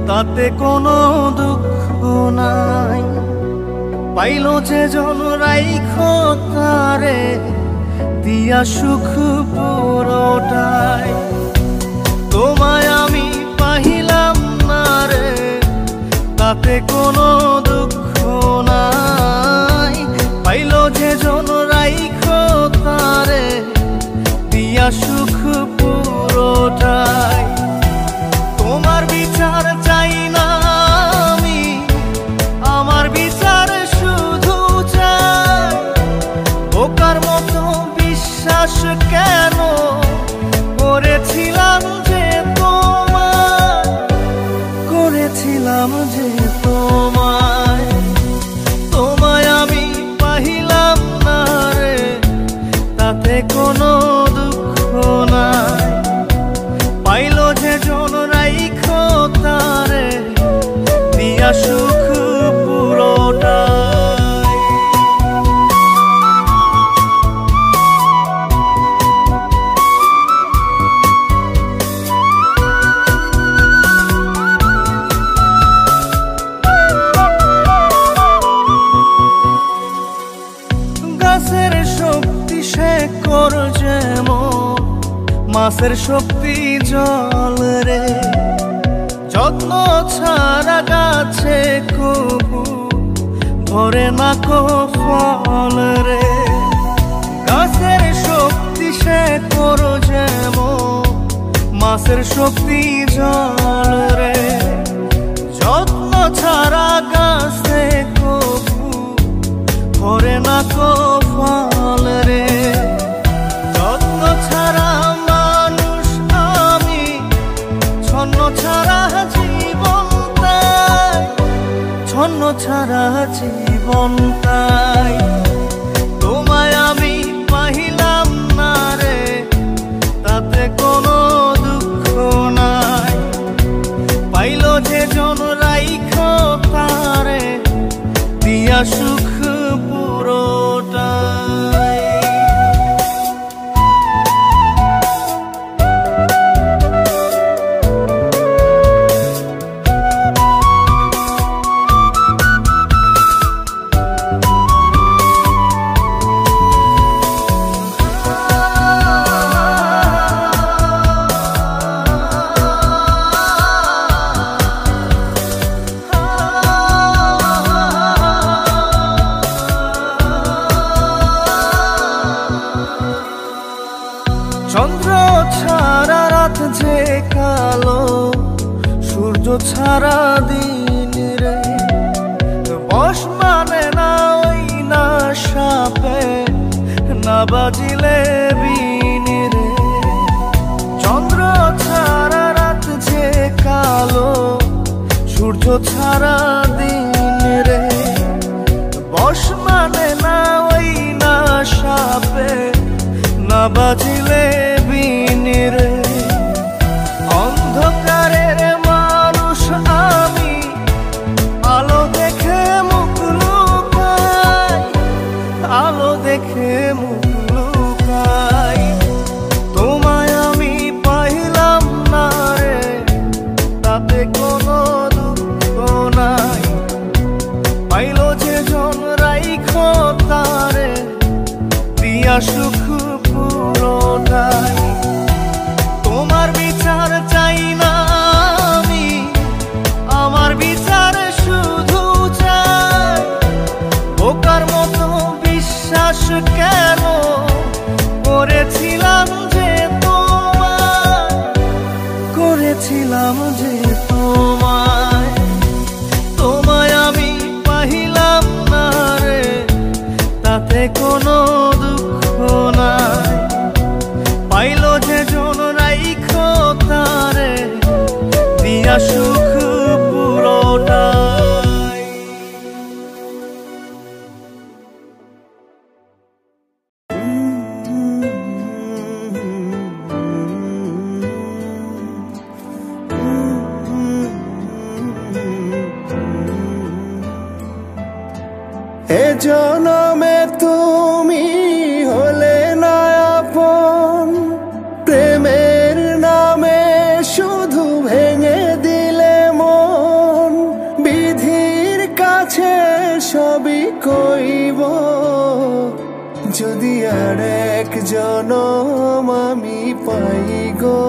তাতে কোনো দুঃখ নাই। পাইল যে জন রাইখো তারে দিয়া সুখ পুরোটাই। তোমায় আমি পাইলাম না রে, তাতে কোনো দুঃখ নাই। পাইল যে জন রাইখো তারে দিয়া সুখ পুরোটাই। তোমার বিচার চাই না আমি, আমার বিচার শুধু চাই। বোকার মতো বিশ্বাস কেন করেছিলাম যে তোমায়, করেছিলাম যে তোমায়। তোমায় আমি পাইলাম না রে, তাতে কোনো দুঃখ নাই। পাইল যে জন রাইখো তারে দিয়া সুখ পুরোটাই। গাছের শক্তি শেকড় যেমন, মাছের শক্তি জল রে। যত্ন ছাড়া গাছে কবু ধরে না কো ফল রে। গাছের শক্তি শেকড় যেমন, মাছের শক্তি জল রে। যত্ন ছাড়া গাছে কবু ধরে না কো ফল রে। যত্ন ছাড়া মানুষ আমি, ছন্ন ছাড়া জীবন তাই, ছন্ন ছাড়া জীবন তাই। তোমায় আমি পাইলাম না রে, তাতে কোনো দুঃখ নাই। পাইল যে জন রাইখো তারে দিয়া সুখ পুরোটাই। চন্দ্র ছাড়া রাত যে কালো, সূর্য ছাড়া দিন রে। বশ মানে না ওই না সাপে, না বাজিলে বিন রে। চন্দ্র ছাড়া রাত যে কালো, সূর্য ছাড়া দিন রে। বশ মানে না ওই না সাপে, না বাজিলে বিন রে। অন্ধকারের মানুষ আমি, আলো দেখে মুখ লুকাই, আলো দেখে মুখ লুকাই। তোমায় আমি পাইলাম না রে, তাতে কোনো দুঃখ নাই। পাইল যে জন রাইখো তারে দিয়া সুখ পুরোটাই। তোমার বিচার চাই না আমি, আমার বিচার শুধু চাই। বোকার মতো বিশ্বাস কেন করেছিলাম যে তোমায়, করেছিলাম যে তোমায়। তোমায় আমি পাইলাম না রে, তাতে কোনো দুঃখ নাই। পাইল যে জন রাইখো তারে দিয়া সুখ পুরোটাই। এ জনমে তুমি হলে না আপন, প্রেমের নামে শুধু ভেঙে দিলে মন। জনম আমি পাই গো,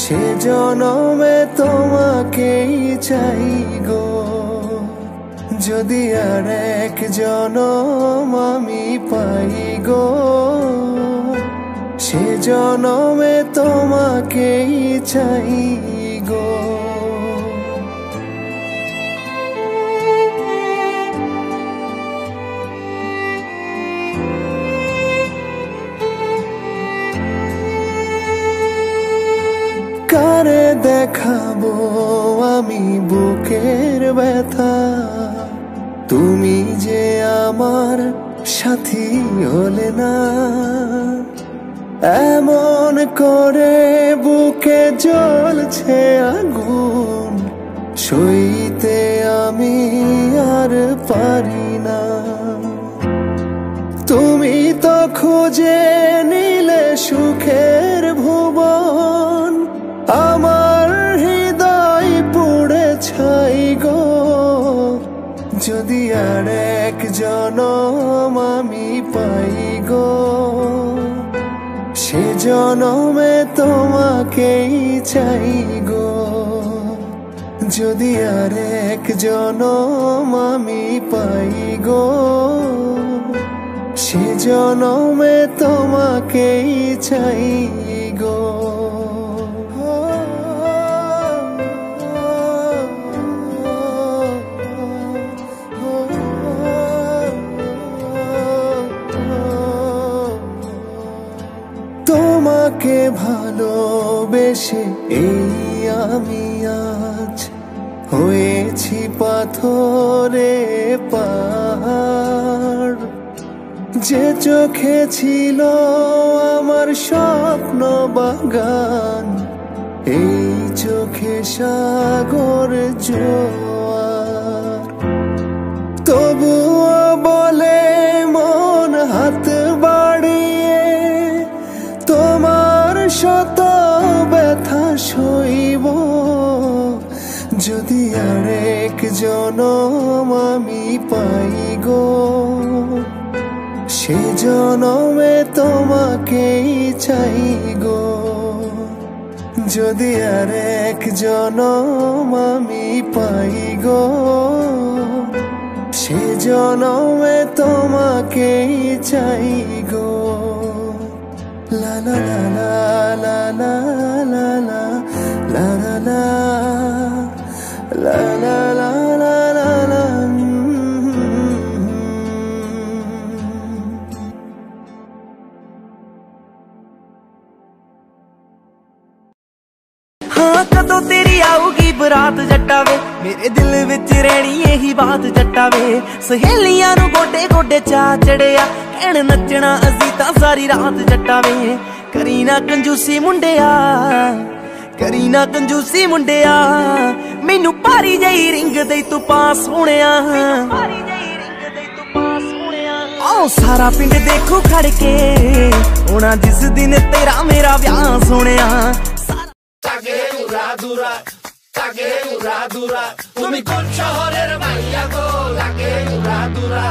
সে জনমে তোমাকেই চাই গো। যদি আর এক জনম আমি পাই গো, সে জনমে তোমাকেই চাই গো। কারে দেখাবো আমি বুকের ব্যথা, তুমি যে আমার সাথী হলে না। এমন করে বুকে জ্বলছে আগুন, সইতে আমি আর পারি না। তুমি তো খুঁজে নিলে সুখের ভুবন, আমার হৃদয় পুড়ে ছাই গো। যদি আর এক জনম আমি পাই গো, সে জনমে তোমাকেই চাই গো। যদি আর এক জনম আমি পাই গো, সে জনমে তোমাকেই চাই গো। তোমাকে ভালোবেসে এই আমি আজ হয়েছি পাথরে পাহাড়। যে চোখে ছিল আমার স্বপ্ন বাগান, এই চোখে সাগর জোয়ার। তবুও বলে মন হাত বাড়িয়ে, তোমার শত ব্যথা সইব। যদি আর এক জনম আমি পাই গো, সে জনমে তোমাকেই চাই গো। যদি আর এক জনম আমি পাই গো, সে জনমে তোমাকেই চাই গো। লা লা লা লা লা লা লা লা লা লা লা লা লা লা লা। हाँ कदों तेरी आऊगी बरात जट्टा वे, मेरे दिल विच रहनी यही बात जट्टा वे। सहेलियां नू गोडे गोडे चा चढ़िया, कहण नचना असी तां सारी रात जट्टा वे। करी ना कंजूसी मुंडिया, करी ना कंजूसी मुंडिया, मैनू भारी जही रिंग दे तू पास होणिया। आओ सारा पिंड देखो खड़ के, होना जिस दिन तेरा मेरा ब्याह सोनिया। তুমি কোন শহরের মাইয়া গো, লাগে উড়া দুরা।